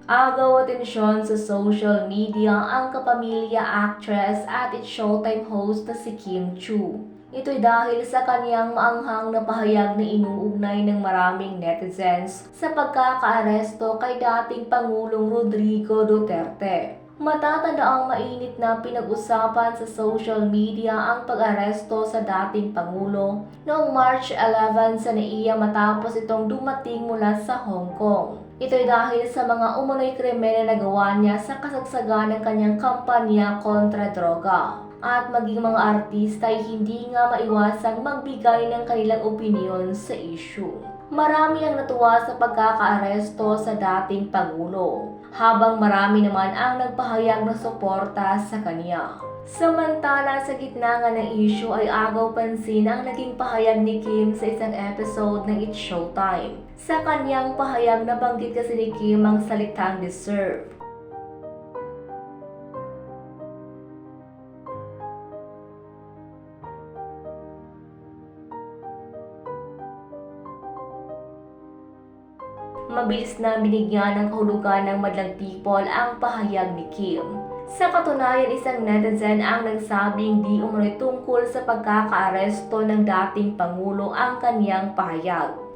Agaw atensyon sa social media ang kapamilya actress at its Showtime host na si Kim Chiu. Ito'y dahil sa kanyang maanghang na pahayag na inuugnay ng maraming netizens sa pagkakaaresto kay dating Pangulong Rodrigo Duterte. Matatanda ang mainit na pinag-usapan sa social media ang pag-aresto sa dating Pangulo noong March 11 sa NAIA matapos itong dumating mula sa Hong Kong. Ito'y dahil sa mga umunoy krimen na nagawa niya sa kasagsagan ng kanyang kampanya kontra droga. At maging mga artista ay hindi nga maiwasang magbigay ng kanilang opinyon sa issue. Marami ang natuwa sa pagkakaaresto sa dating Pangulo, habang marami naman ang nagpahayag ng suporta sa kanya. Samantala, sa gitna nga ng issue ay agaw pansin ang naging pahayag ni Kim sa isang episode ng It's Showtime. Sa kanyang pahayag, nabanggit kasi ni Kim ang salitang deserve. Mabilis na binigyan ng kahulugan ng madlang people ang pahayag ni Kim. Sa katunayan, isang netizen ang nagsabing di umano'y tungkol sa pagkakaaresto ng dating Pangulo ang kaniyang pahayag.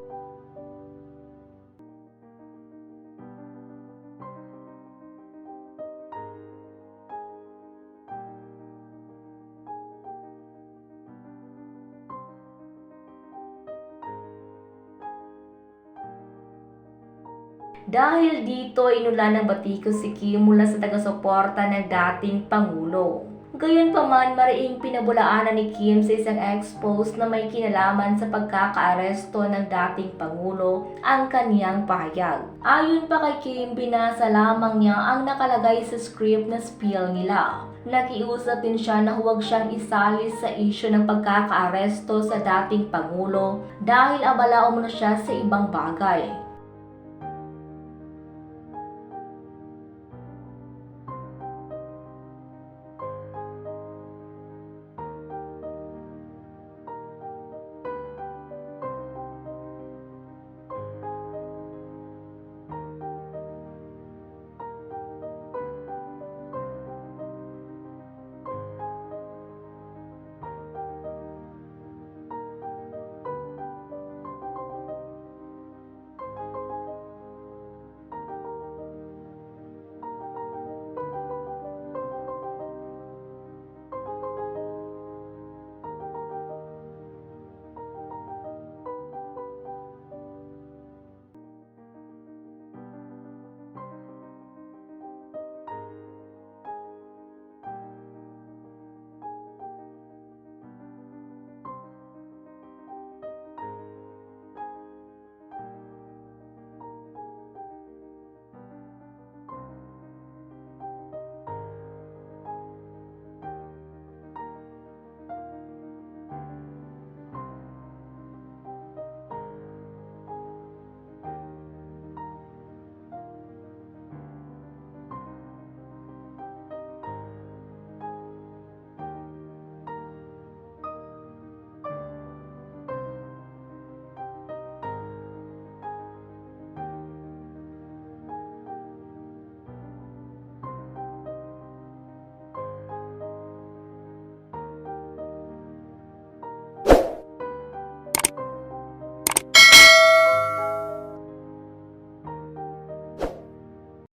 Dahil dito, inulan ng batiko si Kim mula sa taga-suporta ng dating Pangulo. Gayunpaman, mariing pinabulaanan ni Kim sa isang ex-post na may kinalaman sa pagkakaaresto ng dating Pangulo ang kaniyang pahayag. Ayon pa kay Kim, binasa lamang niya ang nakalagay sa script na spiel nila. Nakiusap din siya na huwag siyang isali sa isyu ng pagkakaaresto sa dating Pangulo dahil abala umano siya sa ibang bagay.